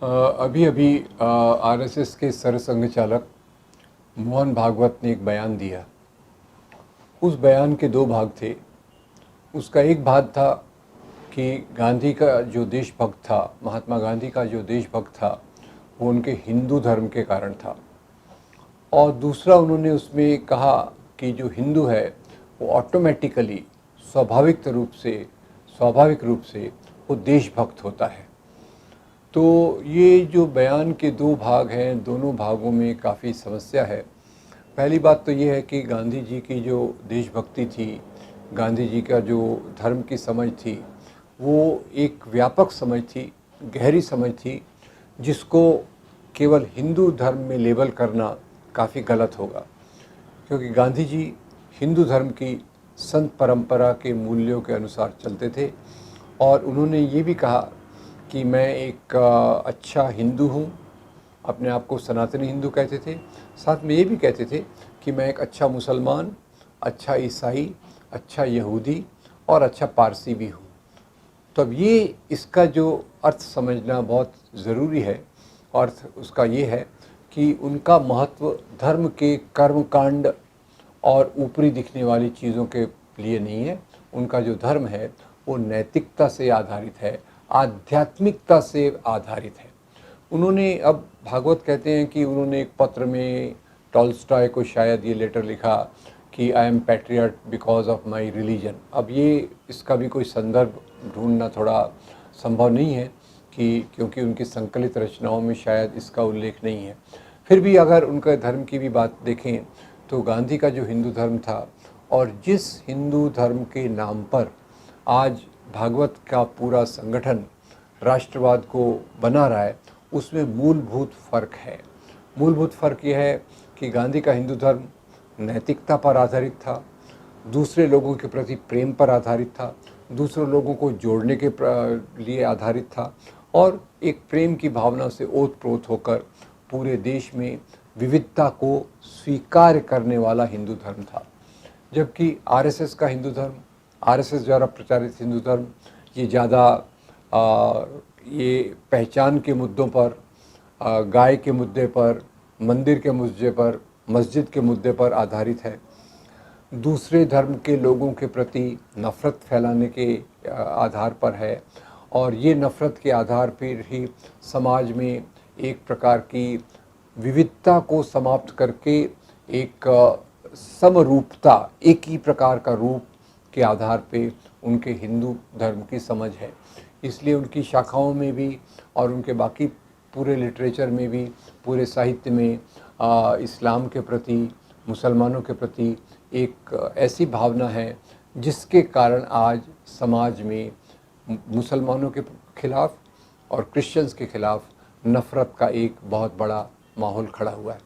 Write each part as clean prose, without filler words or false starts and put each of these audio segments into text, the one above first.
अभी अभी आरएसएस के सरसंघ चालक मोहन भागवत ने एक बयान दिया। उस बयान के दो भाग थे। उसका एक भाग था कि गांधी का जो देशभक्त था, महात्मा गांधी का जो देशभक्त था, वो उनके हिंदू धर्म के कारण था। और दूसरा उन्होंने उसमें कहा कि जो हिंदू है वो ऑटोमेटिकली स्वाभाविक रूप से वो देशभक्त होता है। तो ये जो बयान के दो भाग हैं, दोनों भागों में काफ़ी समस्या है। पहली बात तो ये है कि गांधी जी की जो देशभक्ति थी, गांधी जी का जो धर्म की समझ थी, वो एक व्यापक समझ थी, गहरी समझ थी, जिसको केवल हिंदू धर्म में लेबल करना काफ़ी गलत होगा। क्योंकि गांधी जी हिंदू धर्म की संत परंपरा के मूल्यों के अनुसार चलते थे और उन्होंने ये भी कहा कि मैं एक अच्छा हिंदू हूँ। अपने आप को सनातनी हिंदू कहते थे। साथ में ये भी कहते थे कि मैं एक अच्छा मुसलमान, अच्छा ईसाई, अच्छा यहूदी और अच्छा पारसी भी हूँ। तो अब ये इसका जो अर्थ समझना बहुत ज़रूरी है। अर्थ उसका ये है कि उनका महत्व धर्म के कर्मकांड और ऊपरी दिखने वाली चीज़ों के लिए नहीं है। उनका जो धर्म है वो नैतिकता से आधारित है, आध्यात्मिकता से आधारित है। उन्होंने, अब भागवत कहते हैं कि उन्होंने एक पत्र में टॉल्स्टॉय को शायद ये लेटर लिखा कि I am patriot because of my religion. अब ये इसका भी कोई संदर्भ ढूंढना थोड़ा संभव नहीं है कि क्योंकि उनकी संकलित रचनाओं में शायद इसका उल्लेख नहीं है। फिर भी अगर उनका धर्म की भी बात देखें तो गांधी का जो हिंदू धर्म था और जिस हिंदू धर्म के नाम पर आज भागवत का पूरा संगठन राष्ट्रवाद को बना रहा है, उसमें मूलभूत फ़र्क है। मूलभूत फ़र्क यह है कि गांधी का हिंदू धर्म नैतिकता पर आधारित था, दूसरे लोगों के प्रति प्रेम पर आधारित था, दूसरे लोगों को जोड़ने के लिए आधारित था और एक प्रेम की भावना से ओतप्रोत होकर पूरे देश में विविधता को स्वीकार करने वाला हिंदू धर्म था। जबकि आरएसएस का हिंदू धर्म, आरएसएस द्वारा प्रचारित हिंदू धर्म, ये ज़्यादा ये पहचान के मुद्दों पर, गाय के मुद्दे पर, मंदिर के मुद्दे पर, मस्जिद के मुद्दे पर आधारित है। दूसरे धर्म के लोगों के प्रति नफ़रत फैलाने के आधार पर है और ये नफ़रत के आधार पर ही समाज में एक प्रकार की विविधता को समाप्त करके एक समरूपता, एक ही प्रकार का रूप के आधार पे उनके हिंदू धर्म की समझ है। इसलिए उनकी शाखाओं में भी और उनके बाकी पूरे लिटरेचर में भी, पूरे साहित्य में इस्लाम के प्रति, मुसलमानों के प्रति एक ऐसी भावना है जिसके कारण आज समाज में मुसलमानों के खिलाफ़ और क्रिश्चियंस के खिलाफ़ नफ़रत का एक बहुत बड़ा माहौल खड़ा हुआ है।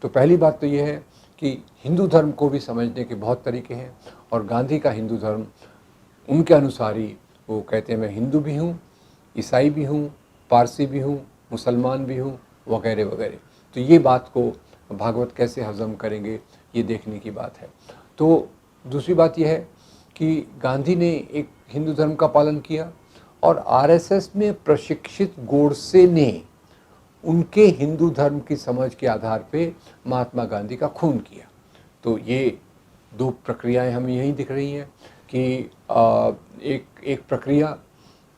तो पहली बात तो ये है कि हिंदू धर्म को भी समझने के बहुत तरीके हैं और गांधी का हिंदू धर्म उनके अनुसार ही वो कहते हैं मैं हिंदू भी हूँ, ईसाई भी हूँ, पारसी भी हूँ, मुसलमान भी हूँ, वगैरह वगैरह। तो ये बात को भागवत कैसे हजम करेंगे, ये देखने की बात है। तो दूसरी बात यह है कि गांधी ने एक हिंदू धर्म का पालन किया और आरएसएस में प्रशिक्षित गोडसे ने उनके हिंदू धर्म की समझ के आधार पे महात्मा गांधी का खून किया। तो ये दो प्रक्रियाएं हमें यही दिख रही हैं कि एक प्रक्रिया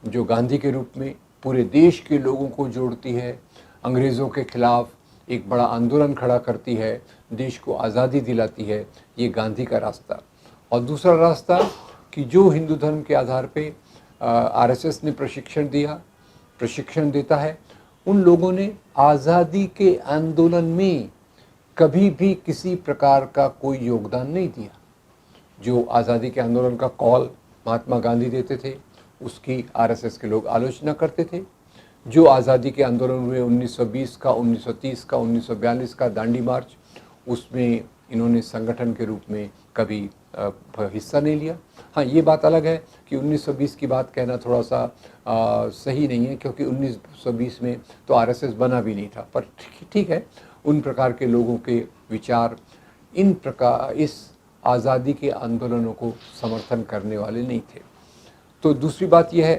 जो गांधी के रूप में पूरे देश के लोगों को जोड़ती है, अंग्रेज़ों के खिलाफ़ एक बड़ा आंदोलन खड़ा करती है, देश को आज़ादी दिलाती है, ये गांधी का रास्ता। और दूसरा रास्ता कि जो हिंदू धर्म के आधार पे आरएसएस ने प्रशिक्षण देता है, उन लोगों ने आज़ादी के आंदोलन में कभी भी किसी प्रकार का कोई योगदान नहीं दिया। जो आज़ादी के आंदोलन का कॉल महात्मा गांधी देते थे, उसकी आरएसएस के लोग आलोचना करते थे। जो आज़ादी के आंदोलन हुए 1920 का, 1930 का, 1942 का दांडी मार्च, उसमें इन्होंने संगठन के रूप में कभी हिस्सा नहीं लिया। हाँ, ये बात अलग है कि 1920 की बात कहना थोड़ा सा सही नहीं है, क्योंकि 1920 में तो आरएसएस बना भी नहीं था। पर ठीक है, उन प्रकार के लोगों के विचार इस आज़ादी के आंदोलनों को समर्थन करने वाले नहीं थे। तो दूसरी बात यह है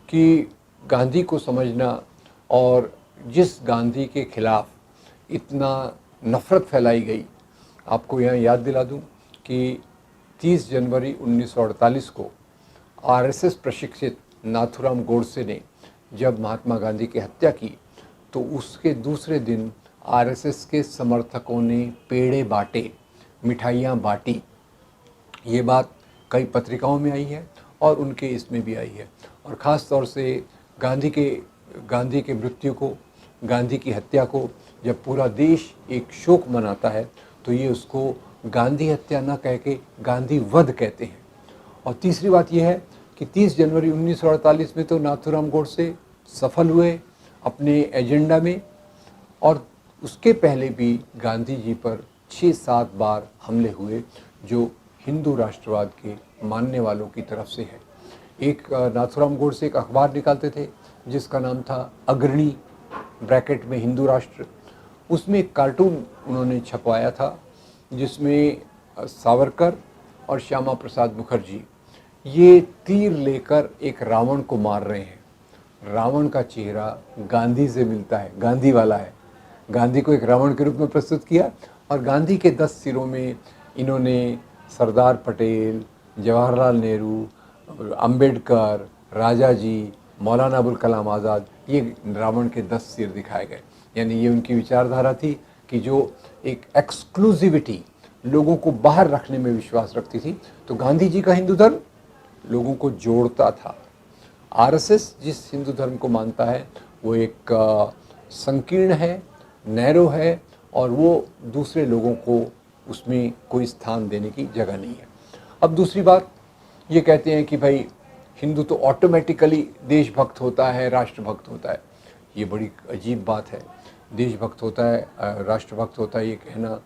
कि गांधी को समझना और जिस गांधी के खिलाफ इतना नफ़रत फैलाई गई, आपको यहाँ याद दिला दूँ कि 30 जनवरी 1948 को आरएसएस प्रशिक्षित नाथूराम गोडसे ने जब महात्मा गांधी की हत्या की, तो उसके दूसरे दिन आरएसएस के समर्थकों ने पेड़े बांटे, मिठाइयाँ बांटी। ये बात कई पत्रिकाओं में आई है और उनके इसमें भी आई है। और ख़ास तौर से गांधी के मृत्यु को, गांधी की हत्या को जब पूरा देश एक शोक मनाता है, तो ये उसको गांधी हत्या न कह के गांधी वध कहते हैं। और तीसरी बात यह है कि 30 जनवरी 1948 में तो नाथूराम गोडसे सफल हुए अपने एजेंडा में, और उसके पहले भी गांधी जी पर 6-7 बार हमले हुए जो हिंदू राष्ट्रवाद के मानने वालों की तरफ से है। एक नाथूराम गोडसे एक अखबार निकालते थे जिसका नाम था अग्रणी, ब्रैकेट में हिंदू राष्ट्र। उसमें एक कार्टून उन्होंने छपवाया था जिसमें सावरकर और श्यामा प्रसाद मुखर्जी ये तीर लेकर एक रावण को मार रहे हैं। रावण का चेहरा गांधी से मिलता है, गांधी वाला है। गांधी को एक रावण के रूप में प्रस्तुत किया और गांधी के 10 सिरों में इन्होंने सरदार पटेल, जवाहरलाल नेहरू, अंबेडकर, राजा जी, मौलाना अबुल कलाम आज़ाद, ये रावण के 10 सिर दिखाए गए। यानी ये उनकी विचारधारा थी कि जो एक एक्सक्लूसिविटी, लोगों को बाहर रखने में विश्वास रखती थी। तो गांधी जी का हिंदू धर्म लोगों को जोड़ता था। आरएसएस जिस हिंदू धर्म को मानता है वो एक संकीर्ण है, नैरो है, और वो दूसरे लोगों को उसमें कोई स्थान देने की जगह नहीं है। अब दूसरी बात ये कहते हैं कि भाई हिंदू तो ऑटोमेटिकली देशभक्त होता है, राष्ट्रभक्त होता है। ये बड़ी अजीब बात है। देशभक्त होता है, राष्ट्रभक्त होता है, ये कहना।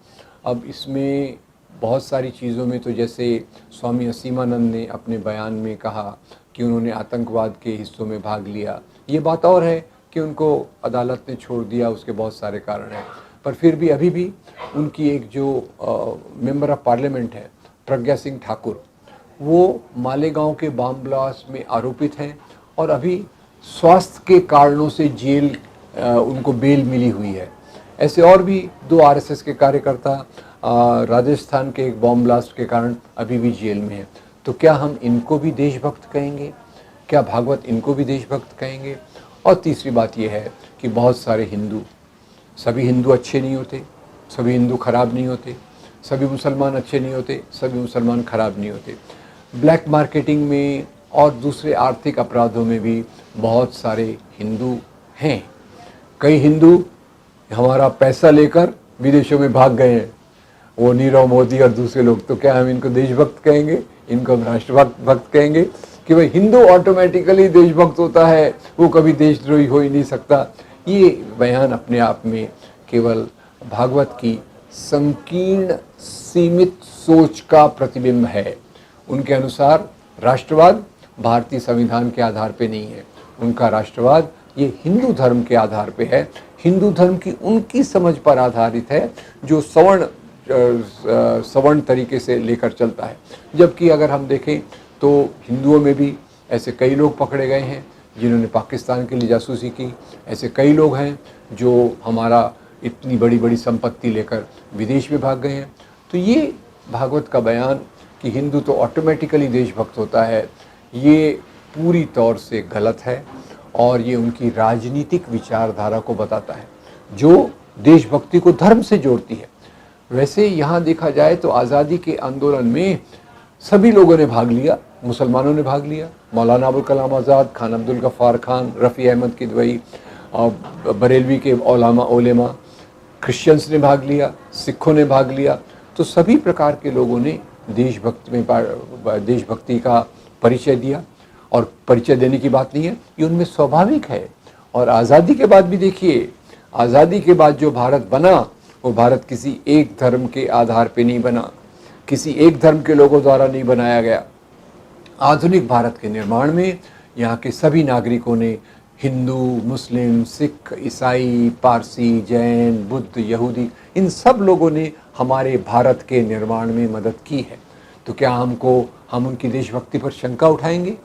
अब इसमें बहुत सारी चीज़ों में तो जैसे स्वामी असीमानंद ने अपने बयान में कहा कि उन्होंने आतंकवाद के हिस्सों में भाग लिया, ये बात और है कि उनको अदालत ने छोड़ दिया, उसके बहुत सारे कारण हैं। पर फिर भी अभी भी उनकी एक जो मेंबर ऑफ पार्लियामेंट है प्रज्ञा सिंह ठाकुर, वो मालेगांव के बम ब्लास्ट में आरोपित हैं और अभी स्वास्थ्य के कारणों से जेल उनको बेल मिली हुई है। ऐसे और भी 2 आरएसएस के कार्यकर्ता राजस्थान के एक बॉम्ब ब्लास्ट के कारण अभी भी जेल में हैं। तो क्या हम इनको भी देशभक्त कहेंगे? क्या भागवत इनको भी देशभक्त कहेंगे? और तीसरी बात यह है कि बहुत सारे हिंदू, सभी हिंदू अच्छे नहीं होते, सभी हिंदू खराब नहीं होते, सभी मुसलमान अच्छे नहीं होते, सभी मुसलमान खराब नहीं होते। ब्लैक मार्केटिंग में और दूसरे आर्थिक अपराधों में भी बहुत सारे हिंदू हैं। कई हिंदू हमारा पैसा लेकर विदेशों में भाग गए हैं, वो नीरव मोदी और दूसरे लोग। तो क्या हम इनको देशभक्त कहेंगे? इनको हम राष्ट्रभक्त कहेंगे कि भाई हिंदू ऑटोमेटिकली देशभक्त होता है, वो कभी देशद्रोही हो ही नहीं सकता? ये बयान अपने आप में केवल भागवत की संकीर्ण सीमित सोच का प्रतिबिंब है। उनके अनुसार राष्ट्रवाद भारतीय संविधान के आधार पे नहीं है, उनका राष्ट्रवाद ये हिंदू धर्म के आधार पे है, हिंदू धर्म की उनकी समझ पर आधारित है जो सवर्ण तरीके से लेकर चलता है। जबकि अगर हम देखें तो हिंदुओं में भी ऐसे कई लोग पकड़े गए हैं जिन्होंने पाकिस्तान के लिए जासूसी की, ऐसे कई लोग हैं जो हमारा इतनी बड़ी बड़ी संपत्ति लेकर विदेश में भाग गए हैं। तो ये भागवत का बयान कि हिंदू तो ऑटोमेटिकली देशभक्त होता है, ये पूरी तौर से गलत है और ये उनकी राजनीतिक विचारधारा को बताता है जो देशभक्ति को धर्म से जोड़ती है। वैसे यहाँ देखा जाए तो आज़ादी के आंदोलन में सभी लोगों ने भाग लिया, मुसलमानों ने भाग लिया, मौलाना अबुल कलाम आज़ाद, खान अब्दुल गफ़ार खान, रफ़ी अहमद किदवई और बरेलवी के ओलेमा, क्रिश्चियंस ने भाग लिया, सिखों ने भाग लिया। तो सभी प्रकार के लोगों ने देशभक्ति का परिचय दिया, और परिचय देने की बात नहीं है, ये उनमें स्वाभाविक है। और आज़ादी के बाद भी देखिए, आज़ादी के बाद जो भारत बना वो भारत किसी एक धर्म के आधार पे नहीं बना, किसी एक धर्म के लोगों द्वारा नहीं बनाया गया। आधुनिक भारत के निर्माण में यहाँ के सभी नागरिकों ने, हिंदू, मुस्लिम, सिख, ईसाई, पारसी, जैन, बुद्ध, यहूदी, इन सब लोगों ने हमारे भारत के निर्माण में मदद की है। तो क्या हम उनकी देशभक्ति पर शंका उठाएंगे?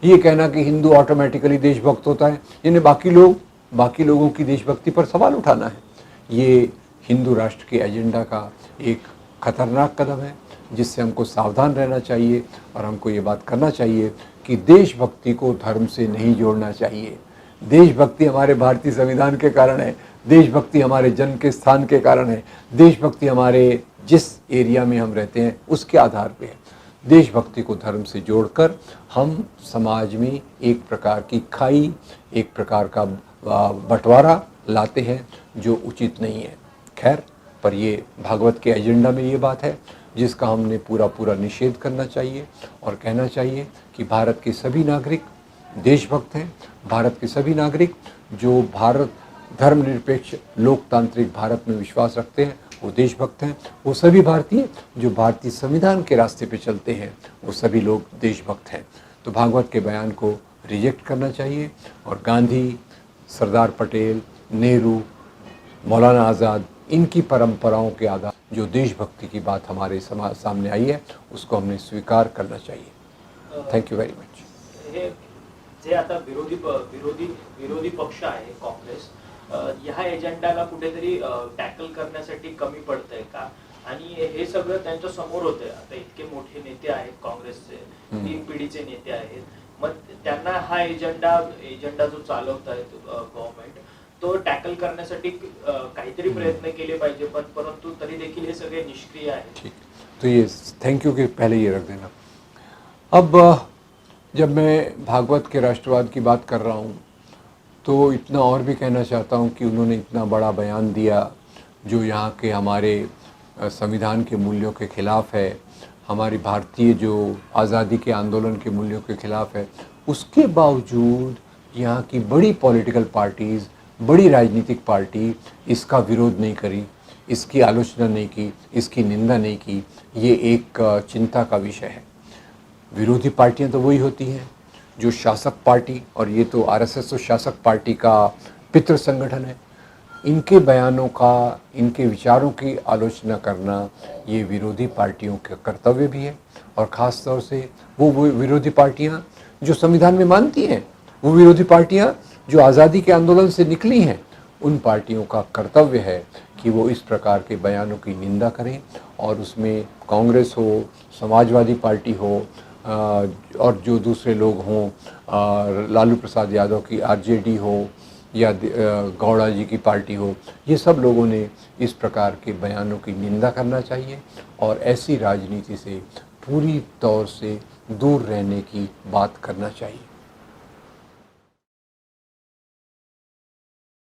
ये कहना कि हिंदू ऑटोमेटिकली देशभक्त होता है, यानी बाकी लोग बाकी लोगों की देशभक्ति पर सवाल उठाना है। ये हिंदू राष्ट्र के एजेंडा का एक खतरनाक कदम है जिससे हमको सावधान रहना चाहिए और हमको ये बात करना चाहिए कि देशभक्ति को धर्म से नहीं जोड़ना चाहिए। देशभक्ति हमारे भारतीय संविधान के कारण है, देशभक्ति हमारे जन्म के स्थान के कारण है, देशभक्ति हमारे जिस एरिया में हम रहते हैं उसके आधार पे है। देशभक्ति को धर्म से जोड़कर हम समाज में एक प्रकार की खाई, एक प्रकार का बंटवारा लाते हैं जो उचित नहीं है। खैर, पर ये भागवत के एजेंडा में ये बात है जिसका हमने पूरा निषेध करना चाहिए और कहना चाहिए कि भारत के सभी नागरिक देशभक्त हैं। भारत के सभी नागरिक जो भारत धर्मनिरपेक्ष लोकतांत्रिक भारत में विश्वास रखते हैं वो देशभक्त हैं। वो सभी भारतीय जो भारतीय संविधान के रास्ते पे चलते हैं वो सभी लोग देशभक्त हैं। तो भागवत के बयान को रिजेक्ट करना चाहिए और गांधी, सरदार पटेल, नेहरू, मौलाना आज़ाद, इनकी परंपराओं के आधार जो देशभक्ति की बात हमारे समाज सामने आई है उसको हमने स्वीकार करना चाहिए। Thank you very much. जे आता विरोधी पक्ष आहे काँग्रेस, ह्या एजेंडाला कुठेतरी टॅकल करण्यासाठी कमी पडतंय का? आणि हे सगळं त्यांच्या समोर होतंय। आता इतके मोठे नेते आहेत काँग्रेसचे, 3 पिढीचे नेते आहेत, मग त्यांना हा एजेंडा जो चालवतायत गव्हर्नमेंट तो टॅकल करण्यासाठी काहीतरी प्रयत्न केले पाहिजे, परंतु तरी देखील हे सगळे निष्क्रिय आहेत। ठीक, तो ये थैंक यू के पहले ये रख देना। अब जब मैं भागवत के राष्ट्रवाद की बात कर रहा हूँ तो इतना और भी कहना चाहता हूँ कि उन्होंने इतना बड़ा बयान दिया जो यहाँ के हमारे संविधान के मूल्यों के खिलाफ़ है, हमारी भारतीय जो आज़ादी के आंदोलन के मूल्यों के खिलाफ़ है। उसके बावजूद यहाँ की बड़ी पॉलिटिकल पार्टीज़, बड़ी राजनीतिक पार्टी इसका विरोध नहीं करी, इसकी आलोचना नहीं की, इसकी निंदा नहीं की। ये एक चिंता का विषय है। विरोधी पार्टियां तो वही होती हैं जो शासक पार्टी, और ये तो आरएसएस तो शासक पार्टी का पितृ संगठन है, इनके बयानों का, इनके विचारों की आलोचना करना ये विरोधी पार्टियों का कर्तव्य भी है। और ख़ास तौर से वो विरोधी पार्टियां जो संविधान में मानती हैं, वो विरोधी पार्टियां जो आज़ादी के आंदोलन से निकली हैं, उन पार्टियों का कर्तव्य है कि वो इस प्रकार के बयानों की निंदा करें। और उसमें कांग्रेस हो, समाजवादी पार्टी हो और जो दूसरे लोग हों, लालू प्रसाद यादव की आरजेडी हो या गौड़ा जी की पार्टी हो, ये सब लोगों ने इस प्रकार के बयानों की निंदा करना चाहिए और ऐसी राजनीति से पूरी तौर से दूर रहने की बात करना चाहिए।